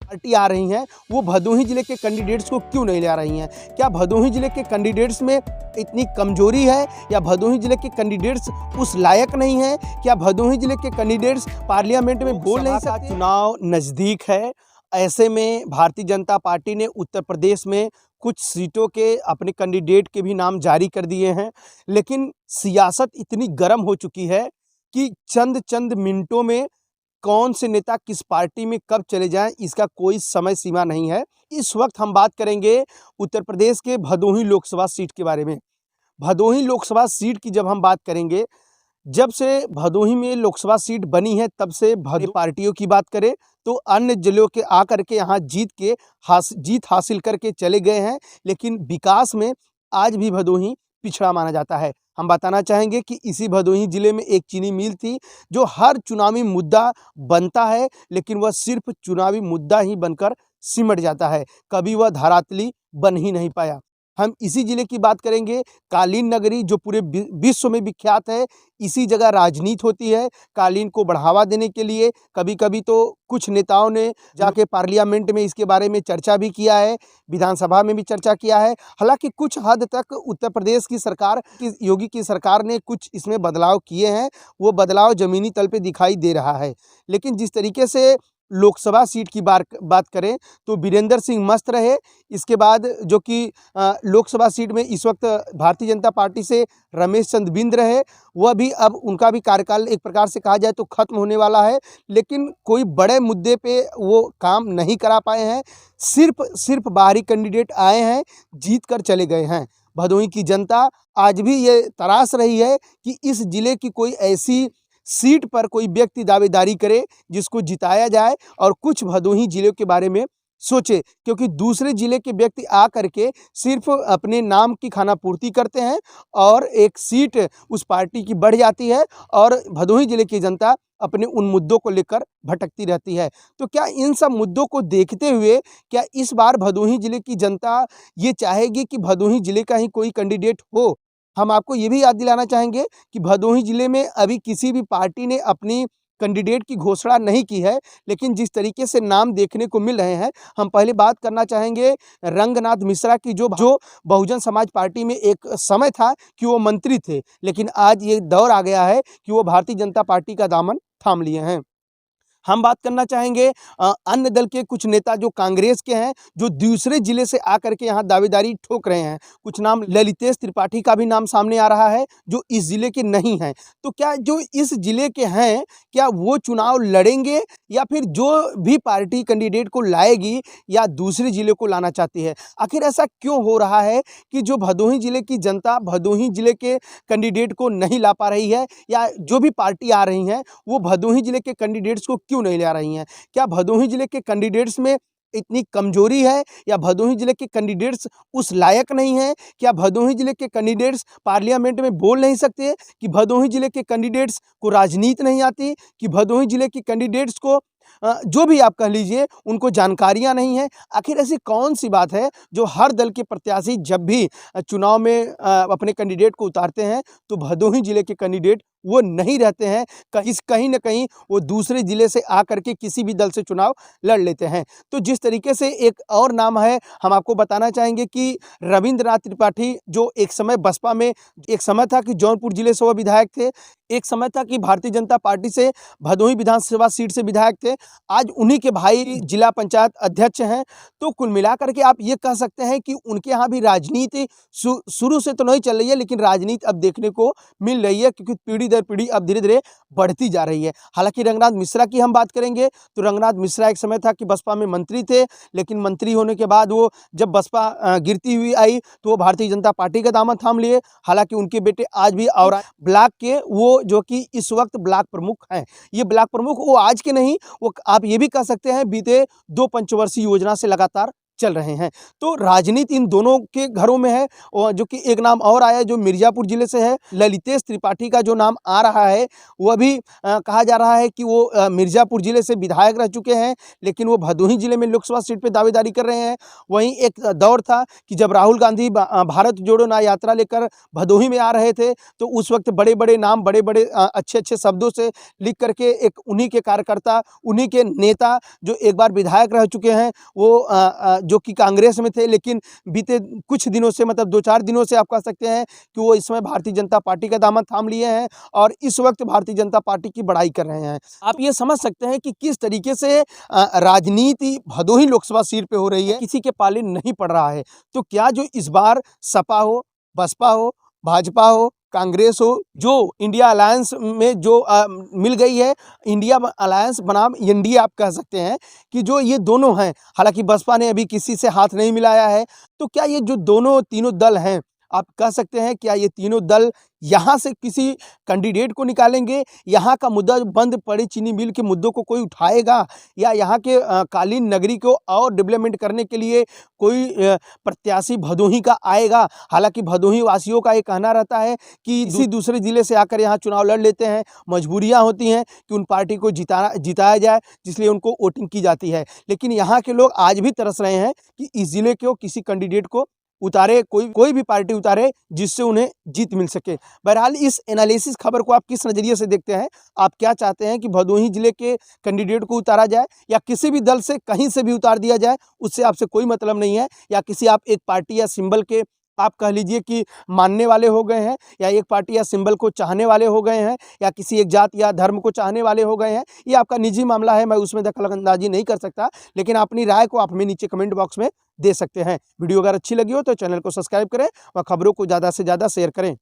Party आ रही हैं वो भदोही जिले के कैंडिडेट्स को क्यों नहीं ले आ रही हैं? क्या भदोही जिले के कैंडिडेट्स में इतनी कमजोरी है या भदोही जिले के कैंडिडेट्स उस लायक नहीं हैं? क्या भदोही जिले के कैंडिडेट्स पार्लियामेंट में बोल नहीं सकते? चुनाव नज़दीक है, ऐसे में भारतीय जनता पार्टी ने उत्तर प्रदेश में कुछ सीटों के अपने कैंडिडेट के भी नाम जारी कर दिए हैं, लेकिन सियासत इतनी गर्म हो चुकी है कि चंद मिनटों में कौन से नेता किस पार्टी में कब चले जाएं, इसका कोई समय सीमा नहीं है। इस वक्त हम बात करेंगे उत्तर प्रदेश के भदोही लोकसभा सीट के बारे में। भदोही लोकसभा सीट की जब हम बात करेंगे, जब से भदोही में लोकसभा सीट बनी है तब से भदोही पार्टियों की बात करें तो अन्य जिलों के आकर के यहाँ जीत हासिल करके चले गए हैं, लेकिन विकास में आज भी भदोही पिछड़ा माना जाता है। हम बताना चाहेंगे कि इसी भदोही जिले में एक चीनी मिल थी जो हर चुनावी मुद्दा बनता है, लेकिन वह सिर्फ चुनावी मुद्दा ही बनकर सिमट जाता है, कभी वह धरातली बन ही नहीं पाया। हम इसी जिले की बात करेंगे, कालीन नगरी जो पूरे विश्व में विख्यात है। इसी जगह राजनीति होती है। कालीन को बढ़ावा देने के लिए कभी-कभी तो कुछ नेताओं ने जाके पार्लियामेंट में इसके बारे में चर्चा भी किया है, विधानसभा में भी चर्चा किया है। हालांकि कुछ हद तक उत्तर प्रदेश की सरकार, योगी की सरकार ने कुछ इसमें बदलाव किए हैं, वो बदलाव ज़मीनी तल पे दिखाई दे रहा है। लेकिन जिस तरीके से लोकसभा सीट की बात करें तो वीरेंद्र सिंह मस्त रहे। इसके बाद जो कि लोकसभा सीट में इस वक्त भारतीय जनता पार्टी से रमेश चंद्र बिंद रहे, वह भी अब उनका भी कार्यकाल एक प्रकार से कहा जाए तो खत्म होने वाला है, लेकिन कोई बड़े मुद्दे पे वो काम नहीं करा पाए हैं। सिर्फ बाहरी कैंडिडेट आए हैं, जीत कर चले गए हैं। भदोही की जनता आज भी ये तरास रही है कि इस जिले की कोई ऐसी सीट पर कोई व्यक्ति दावेदारी करे जिसको जिताया जाए और कुछ भदोही जिले के बारे में सोचे, क्योंकि दूसरे जिले के व्यक्ति आ करके सिर्फ अपने नाम की खानापूर्ति करते हैं और एक सीट उस पार्टी की बढ़ जाती है और भदोही जिले की जनता अपने उन मुद्दों को लेकर भटकती रहती है। तो क्या इन सब मुद्दों को देखते हुए क्या इस बार भदोही जिले की जनता ये चाहेगी कि भदोही जिले का ही कोई कैंडिडेट हो? हम आपको ये भी याद दिलाना चाहेंगे कि भदोही जिले में अभी किसी भी पार्टी ने अपनी कैंडिडेट की घोषणा नहीं की है, लेकिन जिस तरीके से नाम देखने को मिल रहे हैं, हम पहले बात करना चाहेंगे रंगनाथ मिश्रा की, जो बहुजन समाज पार्टी में एक समय था कि वो मंत्री थे, लेकिन आज ये दौर आ गया है कि वो भारतीय जनता पार्टी का दामन थाम लिए हैं। हम बात करना चाहेंगे अन्य दल के कुछ नेता जो कांग्रेस के हैं, जो दूसरे जिले से आकर के यहाँ दावेदारी ठोक रहे हैं। कुछ नाम, ललितेश त्रिपाठी का भी नाम सामने आ रहा है जो इस जिले के नहीं हैं। तो क्या जो इस जिले के हैं, क्या वो चुनाव लड़ेंगे या फिर जो भी पार्टी कैंडिडेट को लाएगी या दूसरे जिले को लाना चाहती है? आखिर ऐसा क्यों हो रहा है कि जो भदोही जिले की जनता भदोही जिले के कैंडिडेट को नहीं ला पा रही है, या जो भी पार्टी आ रही हैं वो भदोही जिले के कैंडिडेट्स को क्यों नहीं ले आ रही हैं? क्या भदोही जिले के कैंडिडेट्स में इतनी कमजोरी है या भदोही जिले के कैंडिडेट्स उस लायक नहीं हैं? क्या भदोही जिले के कैंडिडेट्स पार्लियामेंट में बोल नहीं सकते? कि भदोही जिले के कैंडिडेट्स को राजनीति नहीं आती? कि भदोही जिले के कैंडिडेट्स को जो भी आप कह लीजिए उनको जानकारियां नहीं है? आखिर ऐसी कौन सी बात है जो हर दल के प्रत्याशी जब भी चुनाव में अपने कैंडिडेट को उतारते हैं तो भदोही जिले के कैंडिडेट वो नहीं रहते हैं, कहीं न कहीं वो दूसरे जिले से आकर के किसी भी दल से चुनाव लड़ लेते हैं। तो जिस तरीके से एक और नाम है, हम आपको बताना चाहेंगे कि रविंद्रनाथ त्रिपाठी, जो एक समय बसपा में, एक समय था कि जौनपुर जिले से वो विधायक थे, एक समय था कि भारतीय जनता पार्टी से भदोही विधानसभा सीट से विधायक थे, आज उन्हीं के भाई जिला पंचायत अध्यक्ष हैं। तो कुल मिलाकर के आप ये कह सकते हैं कि उनके यहाँ भी राजनीति शुरू से तो नहीं चल रही है, लेकिन राजनीति अब देखने को मिल रही है, क्योंकि पीढ़ी दर पीढ़ी अब धीरे-धीरे बढ़ती जा रही है। हालांकि रंगनाथ मिश्रा की हम बात करेंगे तो रंगनाथ मिश्रा एक समय था कि बसपा में मंत्री थे, लेकिन मंत्री होने के बाद वो जब बसपा गिरती हुई आई तो वो भारतीय जनता पार्टी का दामन थाम लिए। हालांकि उनके बेटे आज भी और ब्लॉक के, वो जो कि इस वक्त ब्लॉक प्रमुख हैं। ये ब्लॉक प्रमुख वो आज के नहीं, वो आप ये भी कह सकते हैं बीते 2 पंचवर्षीय योजना से लगातार चल रहे हैं। तो राजनीति इन दोनों के घरों में है और जो कि एक नाम और आया जो मिर्ज़ापुर ज़िले से है, ललितेश त्रिपाठी का जो नाम आ रहा है, वह भी कहा जा रहा है कि वो मिर्ज़ापुर ज़िले से विधायक रह चुके हैं, लेकिन वो भदोही ज़िले में लोकसभा सीट पे दावेदारी कर रहे हैं। वहीं एक दौर था कि जब राहुल गांधी भारत जोड़ो न्याय यात्रा लेकर भदोही में आ रहे थे, तो उस वक्त बड़े-बड़े नाम, बड़े-बड़े अच्छे-अच्छे शब्दों से लिख करके एक उन्हीं के कार्यकर्ता, उन्हीं के नेता जो एक बार विधायक रह चुके हैं, वो जो कि कांग्रेस में थे, लेकिन बीते कुछ दिनों से मतलब 2-4 दिनों से आप कह सकते हैं कि वो इस समय भारतीय जनता पार्टी का दामन थाम लिए हैं और इस वक्त भारतीय जनता पार्टी की बड़ाई कर रहे हैं। आप ये समझ सकते हैं कि किस तरीके से राजनीति भदोही लोकसभा सीट पे हो रही है, किसी के पाले नहीं पड़ रहा है। तो क्या जो इस बार सपा हो, बसपा हो, भाजपा हो, कांग्रेस हो, जो इंडिया अलायंस में जो मिल गई है, इंडिया अलायंस बनाम एनडीए आप कह सकते हैं कि जो ये दोनों हैं, हालांकि बसपा ने अभी किसी से हाथ नहीं मिलाया है, तो क्या ये जो दोनों तीनों दल हैं, आप कह सकते हैं क्या ये तीनों दल यहाँ से किसी कैंडिडेट को निकालेंगे? यहाँ का मुद्दा बंद पड़ी चीनी मिल के मुद्दों को कोई उठाएगा या यहाँ के कालीन नगरी को और डेवलपमेंट करने के लिए कोई प्रत्याशी भदोही का आएगा? हालांकि भदोही वासियों का ये कहना रहता है कि किसी दूसरे ज़िले से आकर यहाँ चुनाव लड़ लेते हैं, मजबूरियाँ होती हैं कि उन पार्टी को जिताया जाए, जिसलिए उनको वोटिंग की जाती है। लेकिन यहाँ के लोग आज भी तरस रहे हैं कि इस ज़िले को किसी कैंडिडेट को उतारे, कोई भी पार्टी उतारे जिससे उन्हें जीत मिल सके। बहरहाल इस एनालिसिस खबर को आप किस नज़रिए से देखते हैं? आप क्या चाहते हैं कि भदोही ज़िले के कैंडिडेट को उतारा जाए या किसी भी दल से कहीं से भी उतार दिया जाए, उससे आपसे कोई मतलब नहीं है? या किसी आप एक पार्टी या सिंबल के आप कह लीजिए कि मानने वाले हो गए हैं या एक पार्टी या सिंबल को चाहने वाले हो गए हैं या किसी एक जात या धर्म को चाहने वाले हो गए हैं, ये आपका निजी मामला है, मैं उसमें दखल-अंदाज़ी नहीं कर सकता। लेकिन अपनी राय को आप हमें नीचे कमेंट बॉक्स में दे सकते हैं। वीडियो अगर अच्छी लगी हो तो चैनल को सब्सक्राइब करें और खबरों को ज़्यादा से ज़्यादा शेयर करें।